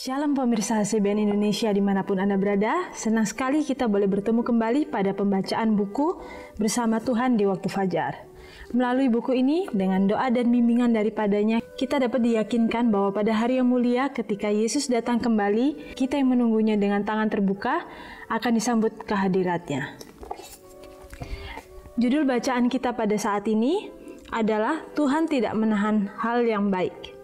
Shalom pemirsa HCBN Indonesia dimanapun Anda berada, senang sekali kita boleh bertemu kembali pada pembacaan buku bersama Tuhan di waktu fajar. Melalui buku ini, dengan doa dan bimbingan daripadanya, kita dapat diyakinkan bahwa pada hari yang mulia ketika Yesus datang kembali, kita yang menunggunya dengan tangan terbuka akan disambut ke hadiratnya. Judul bacaan kita pada saat ini adalah Tuhan tidak menahan hal yang baik.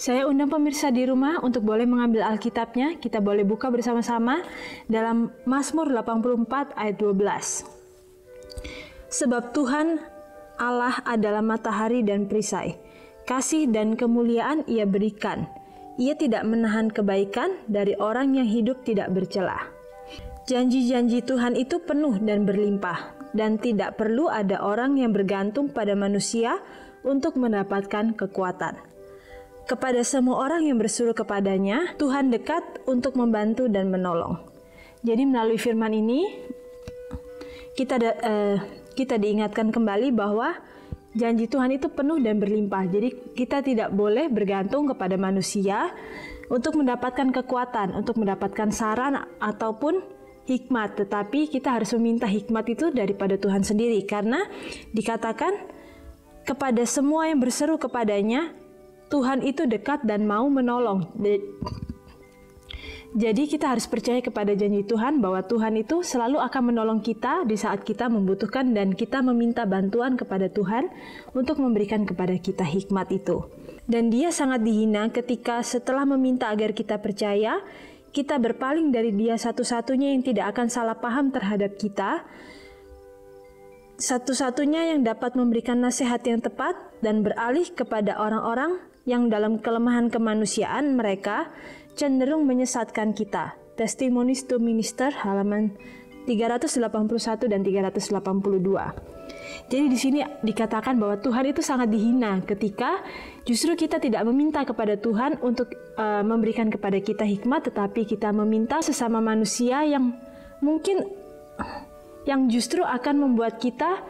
Saya undang pemirsa di rumah untuk boleh mengambil Alkitabnya. Kita boleh buka bersama-sama dalam Mazmur 84 ayat 12. Sebab Tuhan Allah adalah matahari dan perisai. Kasih dan kemuliaan Ia berikan. Ia tidak menahan kebaikan dari orang yang hidup tidak bercelah. Janji-janji Tuhan itu penuh dan berlimpah, dan tidak perlu ada orang yang bergantung pada manusia untuk mendapatkan kekuatan. Kepada semua orang yang berseru kepadanya, Tuhan dekat untuk membantu dan menolong. Jadi melalui firman ini, kita diingatkan kembali bahwa janji Tuhan itu penuh dan berlimpah. Jadi kita tidak boleh bergantung kepada manusia untuk mendapatkan kekuatan, untuk mendapatkan saran ataupun hikmat. Tetapi kita harus meminta hikmat itu daripada Tuhan sendiri. Karena dikatakan kepada semua yang berseru kepadanya, Tuhan itu dekat dan mau menolong. Jadi kita harus percaya kepada janji Tuhan bahwa Tuhan itu selalu akan menolong kita di saat kita membutuhkan dan kita meminta bantuan kepada Tuhan untuk memberikan kepada kita hikmat itu. Dan Dia sangat dihina ketika setelah meminta agar kita percaya, kita berpaling dari Dia satu-satunya yang tidak akan salah paham terhadap kita, satu-satunya yang dapat memberikan nasihat yang tepat dan beralih kepada orang-orang yang dalam kelemahan kemanusiaan mereka cenderung menyesatkan kita. Testimonies to Minister halaman 381 dan 382. Jadi di sini dikatakan bahwa Tuhan itu sangat dihina ketika justru kita tidak meminta kepada Tuhan untuk memberikan kepada kita hikmat, tetapi kita meminta sesama manusia yang mungkin yang justru akan membuat kita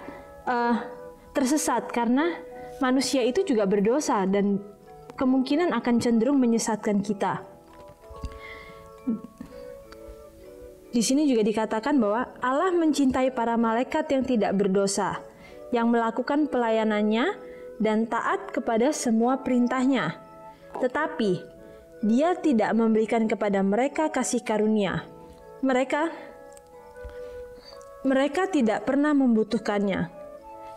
tersesat, karena manusia itu juga berdosa dan kemungkinan akan cenderung menyesatkan kita. Di sini juga dikatakan bahwa Allah mencintai para malaikat yang tidak berdosa, yang melakukan pelayanannya dan taat kepada semua perintahnya. Tetapi Dia tidak memberikan kepada mereka kasih karunia. Mereka tidak pernah membutuhkannya.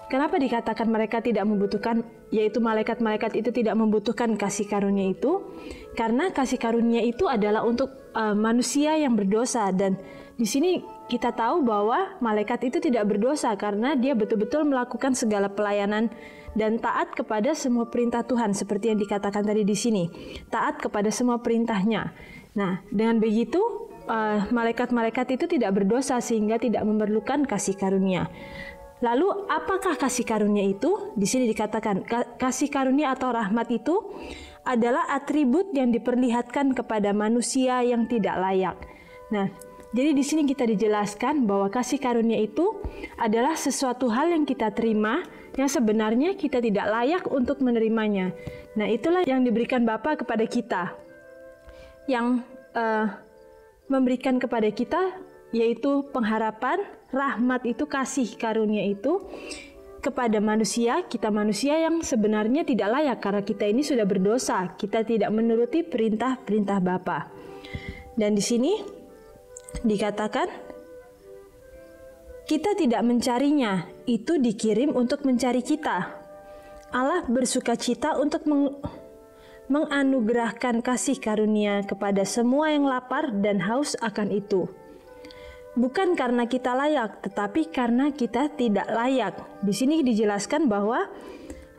Kenapa dikatakan mereka tidak membutuhkan, yaitu malaikat-malaikat itu tidak membutuhkan kasih karunia itu? Karena kasih karunia itu adalah untuk manusia yang berdosa, dan di sini kita tahu bahwa malaikat itu tidak berdosa karena dia betul-betul melakukan segala pelayanan dan taat kepada semua perintah Tuhan, seperti yang dikatakan tadi di sini, taat kepada semua perintahnya. Nah, dengan begitu malaikat-malaikat itu tidak berdosa sehingga tidak memerlukan kasih karunia. Lalu apakah kasih karunia itu? Di sini dikatakan kasih karunia atau rahmat itu adalah atribut yang diperlihatkan kepada manusia yang tidak layak. Nah, jadi di sini kita dijelaskan bahwa kasih karunia itu adalah sesuatu hal yang kita terima yang sebenarnya kita tidak layak untuk menerimanya. Nah, itulah yang diberikan Bapa kepada kita, yang memberikan kepada kita, yaitu pengharapan, rahmat itu, kasih karunia itu kepada manusia, kita manusia yang sebenarnya tidak layak karena kita ini sudah berdosa, kita tidak menuruti perintah-perintah Bapa. Dan di sini dikatakan kita tidak mencarinya, itu dikirim untuk mencari kita. Allah bersukacita untuk menganugerahkan kasih karunia kepada semua yang lapar dan haus akan itu. Bukan karena kita layak, tetapi karena kita tidak layak. Di sini dijelaskan bahwa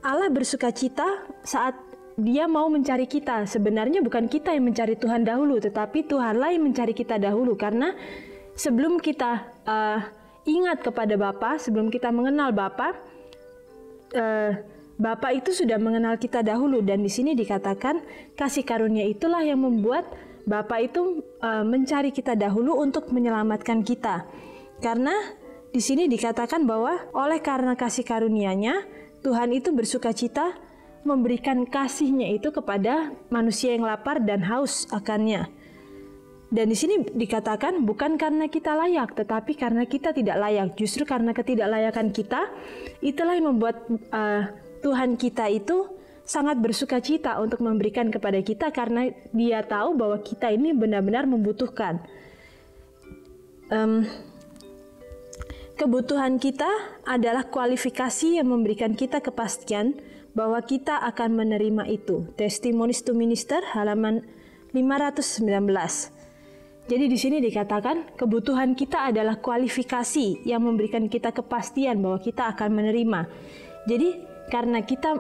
Allah bersukacita saat Dia mau mencari kita. Sebenarnya bukan kita yang mencari Tuhan dahulu, tetapi Tuhanlah yang mencari kita dahulu. Karena sebelum kita ingat kepada Bapa, sebelum kita mengenal Bapa, Bapa itu sudah mengenal kita dahulu. Dan di sini dikatakan kasih karunia itulah yang membuat Bapa itu mencari kita dahulu untuk menyelamatkan kita. Karena di sini dikatakan bahwa oleh karena kasih karunia-Nya, Tuhan itu bersukacita memberikan kasih-Nya itu kepada manusia yang lapar dan haus akannya. Dan di sini dikatakan bukan karena kita layak, tetapi karena kita tidak layak. Justru karena ketidaklayakan kita, itulah yang membuat Tuhan kita itu sangat bersuka cita untuk memberikan kepada kita, karena Dia tahu bahwa kita ini benar-benar membutuhkan. Kebutuhan kita adalah kualifikasi yang memberikan kita kepastian bahwa kita akan menerima itu. Testimonies to Minister halaman 519. Jadi di sini dikatakan kebutuhan kita adalah kualifikasi yang memberikan kita kepastian bahwa kita akan menerima. Jadi karena kita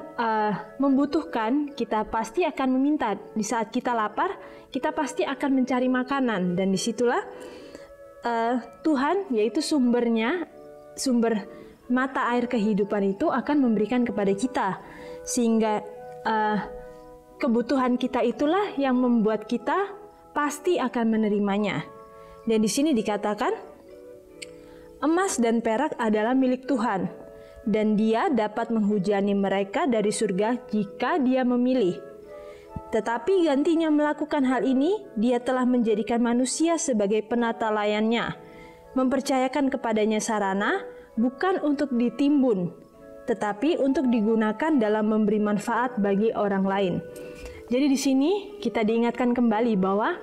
membutuhkan, kita pasti akan meminta. Di saat kita lapar, kita pasti akan mencari makanan, dan disitulah Tuhan, yaitu sumbernya, sumber mata air kehidupan itu akan memberikan kepada kita, sehingga kebutuhan kita itulah yang membuat kita pasti akan menerimanya. Dan di sini dikatakan emas dan perak adalah milik Tuhan, dan Dia dapat menghujani mereka dari surga jika Dia memilih. Tetapi gantinya melakukan hal ini, Dia telah menjadikan manusia sebagai penata layannya, mempercayakan kepadanya sarana bukan untuk ditimbun, tetapi untuk digunakan dalam memberi manfaat bagi orang lain. Jadi di sini kita diingatkan kembali bahwa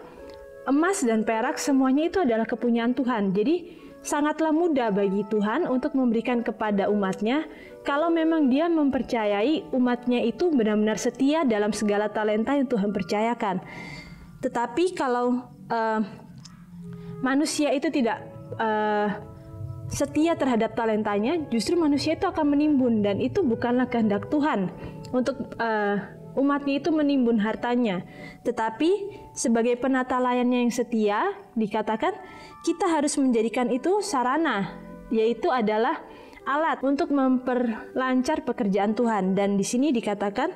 emas dan perak semuanya itu adalah kepunyaan Tuhan. Jadi sangatlah mudah bagi Tuhan untuk memberikan kepada umatnya kalau memang Dia mempercayai umatnya itu benar-benar setia dalam segala talenta yang Tuhan percayakan. Tetapi kalau manusia itu tidak setia terhadap talentanya, justru manusia itu akan menimbun, dan itu bukanlah kehendak Tuhan untuk umatnya itu menimbun hartanya. Tetapi sebagai penata layannya yang setia, dikatakan kita harus menjadikan itu sarana, yaitu adalah alat untuk memperlancar pekerjaan Tuhan. Dan di sini dikatakan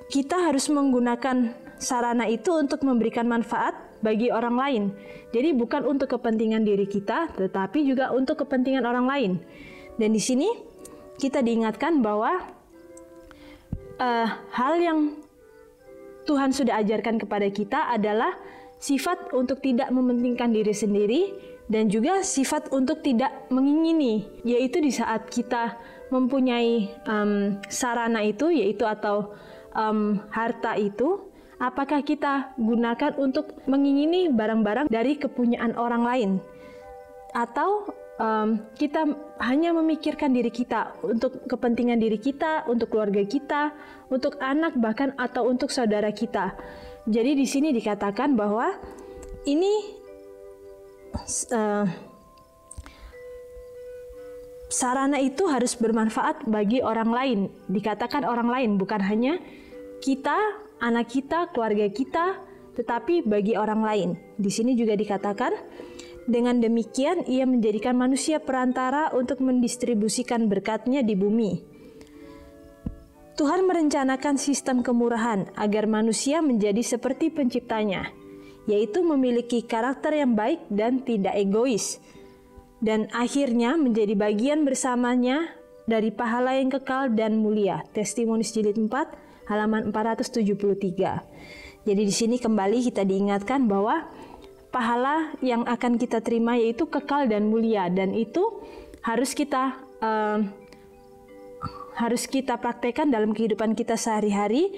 kita harus menggunakan sarana itu untuk memberikan manfaat bagi orang lain. Jadi bukan untuk kepentingan diri kita, tetapi juga untuk kepentingan orang lain. Dan di sini kita diingatkan bahwa hal yang Tuhan sudah ajarkan kepada kita adalah sifat untuk tidak mementingkan diri sendiri, dan juga sifat untuk tidak mengingini, yaitu di saat kita mempunyai sarana itu, yaitu atau harta itu, apakah kita gunakan untuk mengingini barang-barang dari kepunyaan orang lain, atau kita hanya memikirkan diri kita, untuk kepentingan diri kita, untuk keluarga kita, untuk anak bahkan, atau untuk saudara kita. Jadi di sini dikatakan bahwa ini sarana itu harus bermanfaat bagi orang lain. Dikatakan orang lain, bukan hanya kita, anak kita, keluarga kita, tetapi bagi orang lain. Di sini juga dikatakan, dengan demikian Ia menjadikan manusia perantara untuk mendistribusikan berkat-Nya di bumi. Tuhan merencanakan sistem kemurahan agar manusia menjadi seperti penciptanya, yaitu memiliki karakter yang baik dan tidak egois, dan akhirnya menjadi bagian bersamanya dari pahala yang kekal dan mulia. Testimonies jilid 4 halaman 473. Jadi di sini kembali kita diingatkan bahwa pahala yang akan kita terima yaitu kekal dan mulia, dan itu harus kita praktekkan dalam kehidupan kita sehari-hari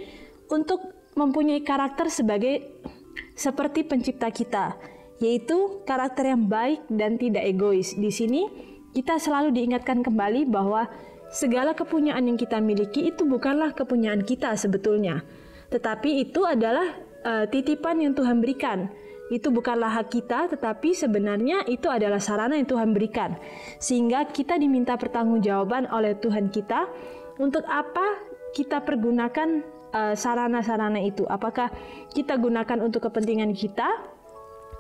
untuk mempunyai karakter seperti pencipta kita, yaitu karakter yang baik dan tidak egois. Di sini kita selalu diingatkan kembali bahwa segala kepunyaan yang kita miliki itu bukanlah kepunyaan kita sebetulnya, tetapi itu adalah titipan yang Tuhan berikan. Itu bukanlah hak kita, tetapi sebenarnya itu adalah sarana yang Tuhan berikan. Sehingga kita diminta pertanggungjawaban oleh Tuhan kita untuk apa kita pergunakan sarana-sarana itu. Apakah kita gunakan untuk kepentingan kita,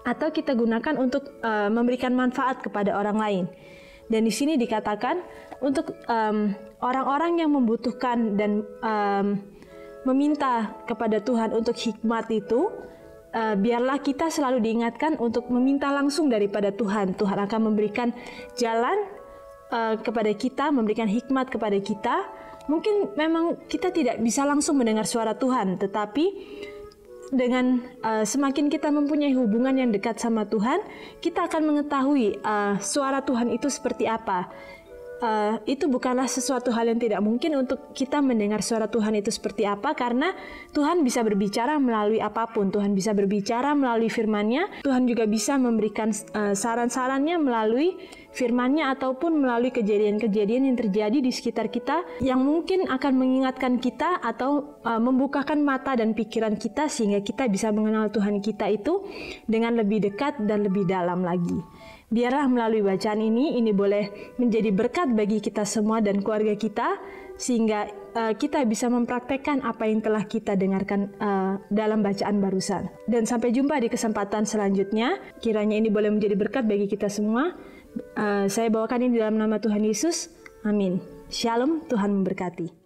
atau kita gunakan untuk memberikan manfaat kepada orang lain. Dan di sini dikatakan untuk orang-orang yang membutuhkan dan meminta kepada Tuhan untuk hikmat itu, biarlah kita selalu diingatkan untuk meminta langsung daripada Tuhan. Tuhan akan memberikan jalan kepada kita, memberikan hikmat kepada kita. Mungkin memang kita tidak bisa langsung mendengar suara Tuhan, tetapi dengan semakin kita mempunyai hubungan yang dekat sama Tuhan, kita akan mengetahui suara Tuhan itu seperti apa. Itu bukanlah sesuatu hal yang tidak mungkin untuk kita mendengar suara Tuhan itu seperti apa, karena Tuhan bisa berbicara melalui apapun. Tuhan bisa berbicara melalui firman-Nya. Tuhan juga bisa memberikan saran-sarannya melalui firman-Nya ataupun melalui kejadian-kejadian yang terjadi di sekitar kita yang mungkin akan mengingatkan kita atau membukakan mata dan pikiran kita sehingga kita bisa mengenal Tuhan kita itu dengan lebih dekat dan lebih dalam lagi. Biarlah melalui bacaan ini boleh menjadi berkat bagi kita semua dan keluarga kita, sehingga kita bisa mempraktekkan apa yang telah kita dengarkan dalam bacaan barusan. Dan sampai jumpa di kesempatan selanjutnya. Kiranya ini boleh menjadi berkat bagi kita semua. Saya bawakan ini dalam nama Tuhan Yesus. Amin. Shalom, Tuhan memberkati.